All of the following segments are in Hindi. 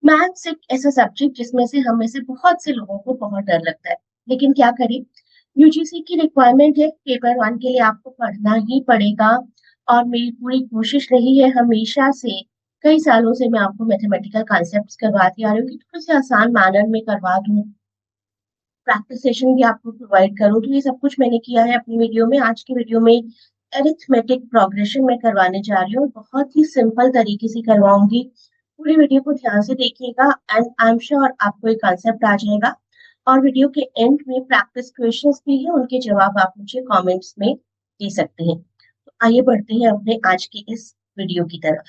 मैथ्स एक ऐसा सब्जेक्ट जिसमें से हम में से बहुत से लोगों को बहुत डर लगता है, लेकिन क्या करें। यूजीसी की रिक्वायरमेंट है, पेपर वन के लिए आपको पढ़ना ही पड़ेगा। और मेरी पूरी कोशिश रही है हमेशा से, कई सालों से मैं आपको मैथमेटिकल कॉन्सेप्ट्स करवाती आ रही हूँ कि थोड़े से आसान मैनर में करवा दूँ, प्रैक्टिस सेशन भी आपको प्रोवाइड करूँ। तो ये सब कुछ मैंने किया है अपनी वीडियो में। आज की वीडियो में एरिथमेटिक प्रोग्रेशन में करवाने जा रही हूँ, बहुत ही सिंपल तरीके से करवाऊंगी। पूरी वीडियो को ध्यान से देखिएगा एंड आई एम श्योर आपको एक कॉन्सेप्ट आ जाएगा। और वीडियो के एंड में प्रैक्टिस क्वेश्चंस भी है, उनके जवाब आप मुझे कमेंट्स में दे सकते हैं। तो आइए बढ़ते हैं अपने आज की इस वीडियो की तरफ।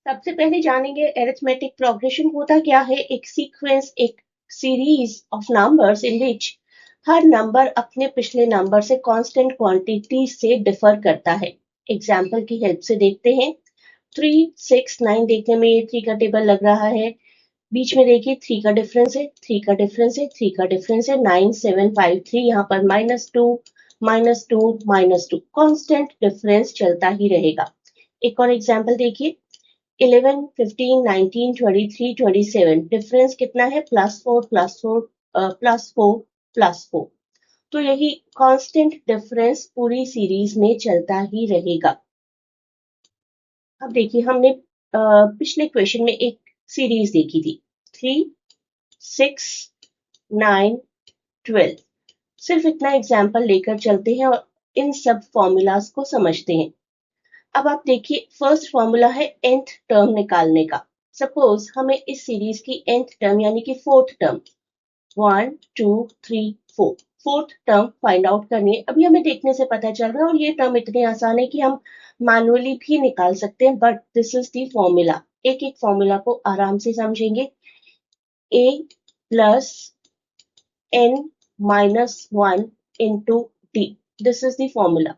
सबसे पहले जानेंगे अरिथमेटिक प्रोग्रेशन होता क्या है। एक सीक्वेंस, एक series of numbers in which her number अपने पिछले नंबर से कांस्टेंट क्वांटिटी से डिफर करता है। एग्जाम्पल की हेल्प से देखते हैं। 3, 6, 9 देखने में ये 3 का टेबल लग रहा है। बीच में देखिए 3 का डिफरेंस है, 3 का डिफरेंस है, 3 का डिफरेंस है, 9, 7, 5, 3। यहाँ पर -2, -2, -2 कांस्टेंट डिफरेंस चलता ही रहेगा। एक और एग्जाम्पल देखिए। 11, 15, 19, 23, 27 डिफरेंस कितना है? +4, +4, +4, +4। तो यही कांस्टेंट डिफरेंस पूरी सीरीज में चलता ही रहेगा। अब देखिए, हमने पिछले क्वेश्चन में एक सीरीज देखी थी, 3, 6, 9, 12। सिर्फ इतना एग्जाम्पल लेकर चलते हैं और इन सब फॉर्मूलाज को समझते हैं। अब आप देखिए, फर्स्ट फॉर्मूला है nth टर्म निकालने का। सपोज हमें इस सीरीज की nth टर्म यानी कि fourth term, 1, 2, 3, 4, fourth term find out करनी है। अभी हमें देखने से पता चल रहा है, और ये टर्म इतने आसान है कि हम मैनुअली भी निकाल सकते हैं, but this is the formula. एक एक फॉर्मूला को आराम से समझेंगे। a plus n minus 1 into D, this is the formula.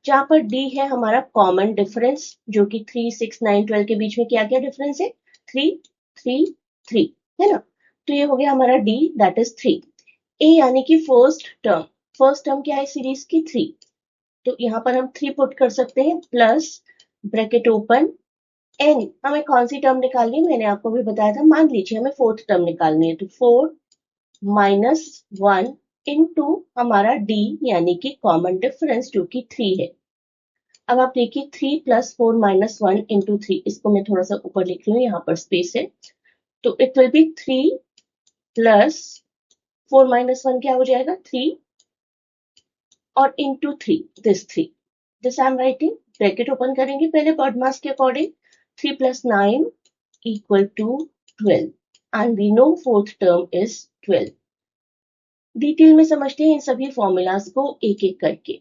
जहां पर d है हमारा कॉमन डिफरेंस, जो कि 3, 6, 9, 12 के बीच में क्या क्या डिफरेंस है? 3, 3, 3, है ना। तो ये हो गया हमारा d, दैट इज 3। a यानी कि फर्स्ट टर्म, फर्स्ट टर्म क्या है सीरीज की? 3। तो यहाँ पर हम 3 पुट कर सकते हैं, प्लस ब्रैकेट ओपन n। हमें कौन सी टर्म निकालनी है? मैंने आपको भी बताया था। मान लीजिए हमें फोर्थ टर्म निकालनी है, तो 4 माइनस 1 इंटू हमारा d यानी कि कॉमन डिफरेंस जो कि 3 है। अब आप देखिए, 3 प्लस 4 माइनस 1 इंटू 3, इसको मैं थोड़ा सा ऊपर लिख रही हूँ, यहाँ पर स्पेस है। तो it will be 3 plus 4 minus 1 क्या हो जाएगा? 3, और into 3, this I am writing. Bracket open करेंगे पहले बर्ड मास के according. 3 plus 9 equal to 12 and we know fourth term is 12। Detail में समझते हैं इन सभी फॉर्मूलाज को एक एक करके।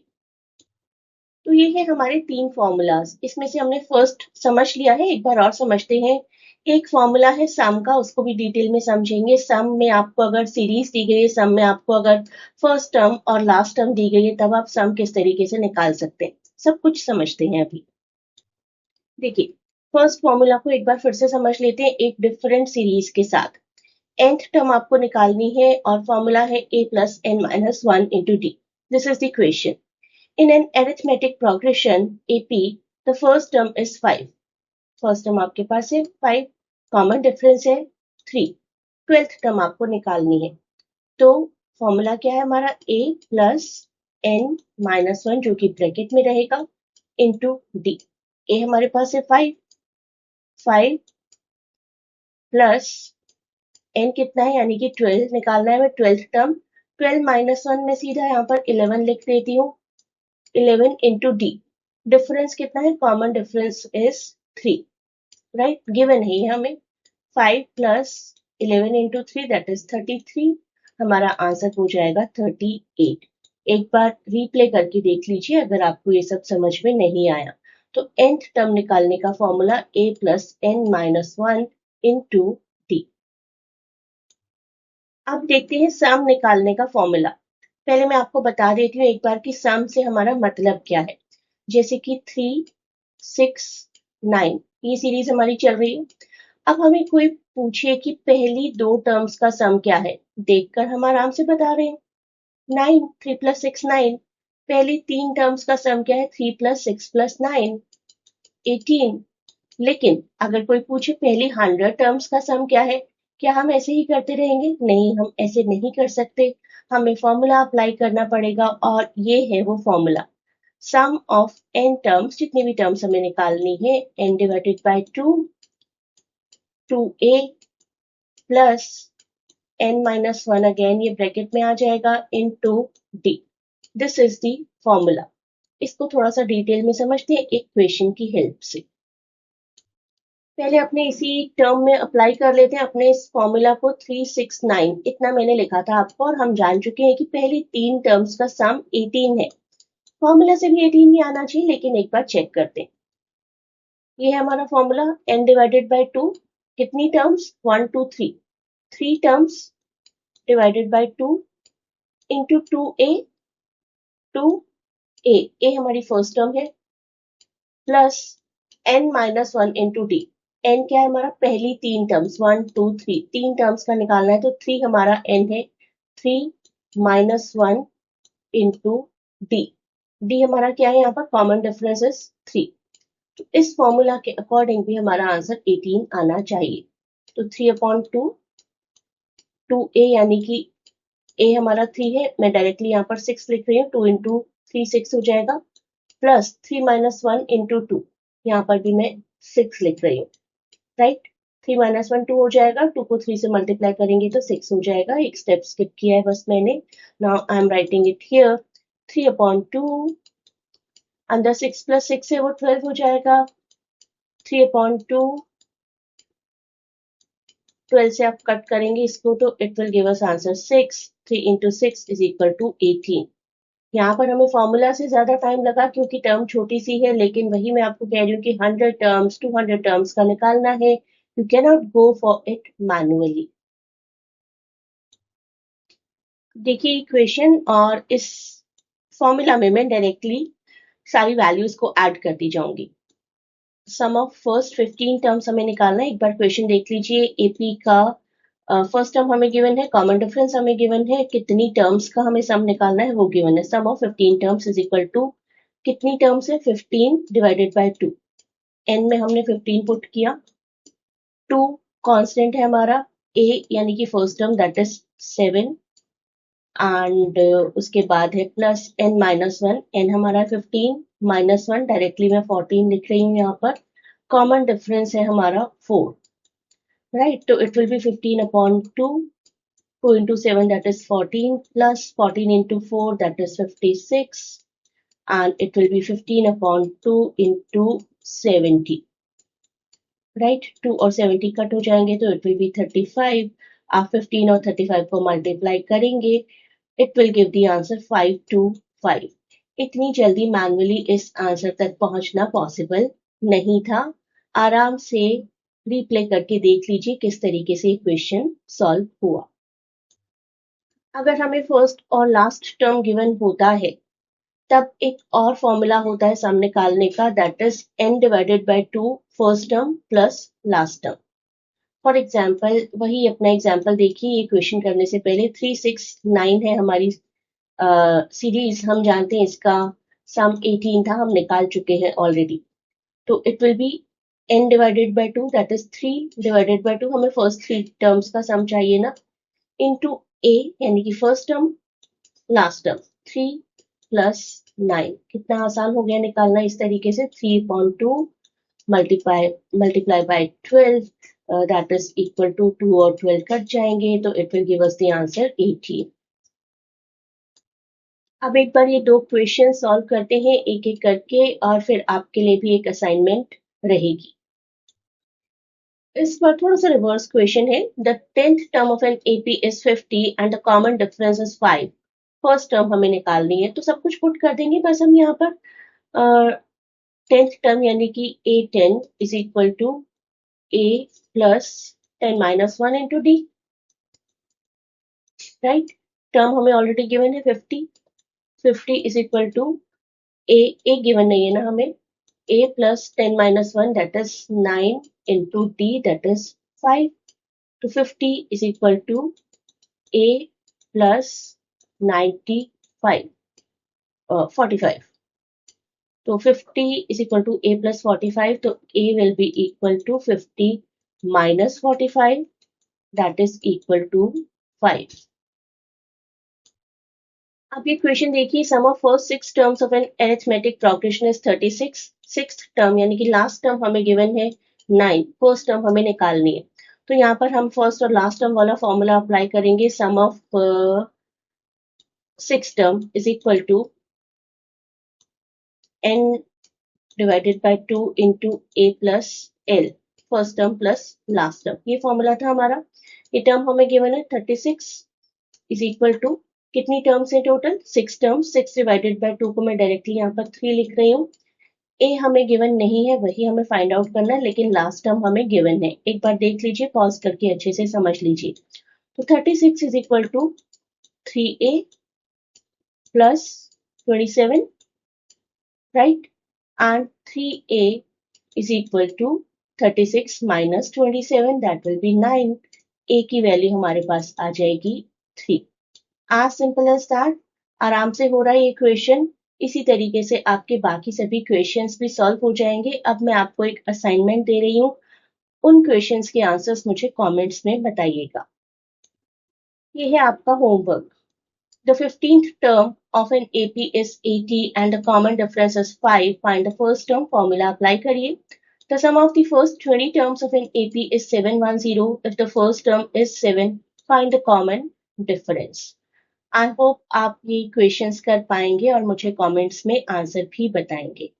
तो ये है हमारे 3 फॉर्मूलाज। इसमें से हमने फर्स्ट समझ लिया है, एक बार और समझते हैं। एक फॉर्मूला है सम का, उसको भी डिटेल में समझेंगे। सम में आपको अगर सीरीज दी गई है, सम में आपको अगर फर्स्ट टर्म और लास्ट टर्म दी गई है, तब आप सम किस तरीके से निकाल सकते हैं, सब कुछ समझते हैं अभी। देखिए, फर्स्ट फॉर्मूला को एक बार फिर से समझ लेते हैं एक डिफरेंट सीरीज के साथ। nth टर्म आपको निकालनी है और फॉर्मूला है a plus n minus 1 into D. This is the question. In an arithmetic progression AP, the first term is 5. First term आपके पास है 5, कॉमन डिफरेंस है 3। 12th टर्म आपको निकालनी है। तो फॉर्मूला क्या है हमारा? a प्लस n माइनस 1, जो कि ब्रैकेट में रहेगा, इंटू डी। a हमारे पास है 5, 5 प्लस n कितना है यानी कि 12 निकालना है हमें, 12th टर्म। 12 माइनस 1 में सीधा यहाँ पर 11 लिख देती हूँ, 11 इंटू डी। डिफरेंस कितना है? Common difference is 3, right, given है हमें। 5 प्लस 11 इंटू 3 दैट इज 33। हमारा आंसर हो जाएगा 38। एक बार रीप्ले करके देख लीजिए अगर आपको ये सब समझ में नहीं आया। तो nth टर्म निकालने का formula a plus n minus 1 into D. अब देखते हैं सम निकालने का फॉर्मूला। पहले मैं आपको बता देती हूँ एक बार कि सम से हमारा मतलब क्या है। जैसे कि 3, 6, 9 ये सीरीज हमारी चल रही है। अब हमें कोई पूछे कि पहली 2 टर्म्स का सम क्या है, देखकर हम आराम से बता रहे हैं। 9, 3 प्लस 6, 9। पहली 3 टर्म्स का सम क्या है? 3 प्लस 6 प्लस 9, 18। लेकिन अगर कोई पूछे पहली 100 टर्म्स का सम क्या है, क्या हम ऐसे ही करते रहेंगे? नहीं, हम ऐसे नहीं कर सकते। हमें फॉर्मूला अप्लाई करना पड़ेगा और ये है वो formula. Sum of n terms, जितनी भी टर्म्स हमें निकालनी है, n divided by 2a plus n minus 1 again ये ब्रैकेट में आ जाएगा into d। This is the formula. इसको थोड़ा सा डिटेल में समझते हैं एक क्वेश्चन की हेल्प से। पहले अपने इसी टर्म में अप्लाई कर लेते हैं अपने इस फॉर्मूला को। 369 इतना मैंने लिखा था आपको, और हम जान चुके हैं कि पहली 3 टर्म्स का सम 18 है। फॉर्मूला से भी 18 ही आना चाहिए, लेकिन एक बार चेक करते हैं। ये है हमारा फॉर्मूला n डिवाइडेड बाय 2। कितनी terms? 1 2 3, 3 terms divided by 2 into 2a, 2a, a हमारी फर्स्ट टर्म है, plus n minus 1 into D. n क्या है हमारा? पहली 3 टर्म्स 1 2 3, 3 टर्म्स का निकालना है, तो 3 हमारा n है। 3 माइनस 1 इंटू डी। डी हमारा क्या है यहाँ पर? Common difference is 3। तो इस फॉर्मूला के अकॉर्डिंग भी हमारा आंसर 18 आना चाहिए। तो 3/2, 2a यानी कि a हमारा 3 है, मैं डायरेक्टली यहाँ पर 6 लिख रही हूँ। 2 इंटू 3 6 हो जाएगा, प्लस 3 माइनस 1 इंटू 2, यहाँ पर भी मैं 6 लिख रही हूँ, राइट। 3 माइनस 1 2 हो जाएगा, 2 को 3 से मल्टीप्लाई करेंगे तो 6 हो जाएगा। एक स्टेप स्किप किया है बस मैंने। Now I am writing it here. 3/2 अंदर 6 प्लस 6 है वो 12 हो जाएगा। 3/2, 12 से आप कट करेंगे इसको तो it will give us answer 6। 3 into 6 is equal to 18। यहाँ पर हमें फॉर्मूला से ज्यादा टाइम लगा क्योंकि टर्म छोटी सी है, लेकिन वही मैं आपको कह रही हूँ कि 100 टर्म्स 200 टर्म्स का निकालना है। You can not go for it manually. देखिए इक्वेशन, और इस फॉर्मूला में मैं डायरेक्टली सारी वैल्यूज को ऐड करती जाऊंगी। सम ऑफ फर्स्ट 15 टर्म्स हमें निकालना है। एक बार क्वेश्चन देख लीजिए। एपी का फर्स्ट टर्म हमें गिवन है, कॉमन डिफरेंस हमें गिवन है, कितनी टर्म्स का हमें सम निकालना है वो गिवन है। Sum of 15 terms is equal to, कितनी टर्म्स है? 15 डिवाइडेड बाय 2। एन में हमने 15 पुट किया। 2 कांस्टेंट है हमारा, ए यानी कि first term that is 7, and उसके बाद है प्लस n माइनस 1। एन हमारा 15 माइनस 1, डायरेक्टली मैं 14 लिख रही हूँ यहाँ पर। कॉमन डिफरेंस है हमारा 4, राइट। तो it will B 15/2, 2 into 7 that is 14, plus 14 into 4 that is 56, and it will be 15/2 into 70, right। 2 और 70 कट हो जाएंगे तो it will be 35। आप 15 और 35 को मल्टीप्लाई करेंगे, it will give the answer 525। इतनी जल्दी मैनुअली इस आंसर तक पहुंचना पॉसिबल नहीं था। आराम से रिप्ले करके देख लीजिए किस तरीके से क्वेश्चन सॉल्व हुआ। अगर हमें फर्स्ट और लास्ट टर्म गिवन होता है तब एक और फॉर्मूला होता है सम निकालने का, that is n divided by 2 first term plus last term. For example, वही अपना एग्जाम्पल देखिए। ये क्वेश्चन करने से पहले 369 है हमारी सीरीज, हम जानते हैं इसका सम 18 था, हम निकाल चुके हैं ऑलरेडी। तो it will B n divided by 2 that is 3 divided by 2, हमें फर्स्ट 3 टर्म्स का सम चाहिए ना, इनटू a यानी कि first term last term 3 plus 9। कितना आसान हो गया निकालना इस तरीके से। 3/2 multiply by 12 that is equal to 2 और 12 कट जाएंगे तो it will give us the answer 18। अब एक बार ये दो क्वेश्चन सॉल्व करते हैं एक एक करके, और फिर आपके लिए भी एक असाइनमेंट रहेगी। इस बार थोड़ा सा रिवर्स क्वेश्चन है। The 10th term of an AP is 50 and the common difference is 5। First term हमें निकालनी है तो सब कुछ पुट कर देंगे बस हम यहाँ पर। 10th टर्म यानी कि A10 is equal to A plus 10 minus 1 into D, right. Term हमें ऑलरेडी गिवन है 50। 50 is equal to a given नहीं है ना हमें, A plus 10 minus 1 that is 9 into D that is 5. तो 50 is equal to A plus 95, 45. तो 50 is equal to a plus 45, तो a will be equal to 50 minus 45, that is equal to 5. अब ये क्वेश्चन देखिए, sum of first 6 terms of an arithmetic progression is 36. Sixth term यानी कि लास्ट टर्म हमें गिवन है 9, फर्स्ट टर्म हमें निकालनी है। तो यहाँ पर हम फर्स्ट और लास्ट टर्म वाला फॉर्मूला अप्लाई करेंगे। Sum of 6 term is equal to n divided by 2 into a plus l, first term plus last term, ये फॉर्मूला था हमारा। ये टर्म हमें गिवन है 36 इज इक्वल टू, कितनी टर्म्स है टोटल? 6 टर्म्स। 6 डिवाइडेड बाय 2 को मैं डायरेक्टली यहाँ पर 3 लिख रही हूँ। ए हमें गिवन नहीं है, वही हमें फाइंड आउट करना है, लेकिन लास्ट टर्म हमें गिवन है। एक बार देख लीजिए, पॉज करके अच्छे से समझ लीजिए। तो 36 is equal to 3a plus 27, right, and 3a is equal to 36 minus 27, that will be 9. a की वैल्यू हमारे पास आ जाएगी 3. as simple as that. आराम से हो रहा है ये क्वेश्चन। इसी तरीके से आपके बाकी सभी क्वेश्चंस भी सॉल्व हो जाएंगे। अब मैं आपको एक असाइनमेंट दे रही हूँ, उन क्वेश्चंस के आंसर्स मुझे कमेंट्स में बताइएगा। ये है आपका homework. The 15th term of an AP is 80 and the common difference is 5. Find the first term, formula apply करिए। The sum of the first 20 terms of an AP is 710. If the first term is 7, find the common difference. I hope आप ये क्वेश्चंस कर पाएंगे और मुझे कमेंट्स में आंसर भी बताएंगे।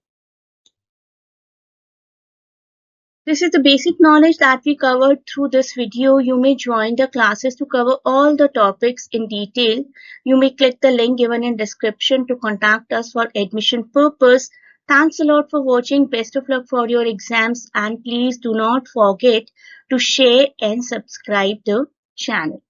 This is the basic knowledge that we covered through this video. You may join the classes to cover all the topics in detail. You may click the link given in description to contact us for admission purpose. Thanks a lot for watching. Best of luck for your exams, and please do not forget to share and subscribe the channel.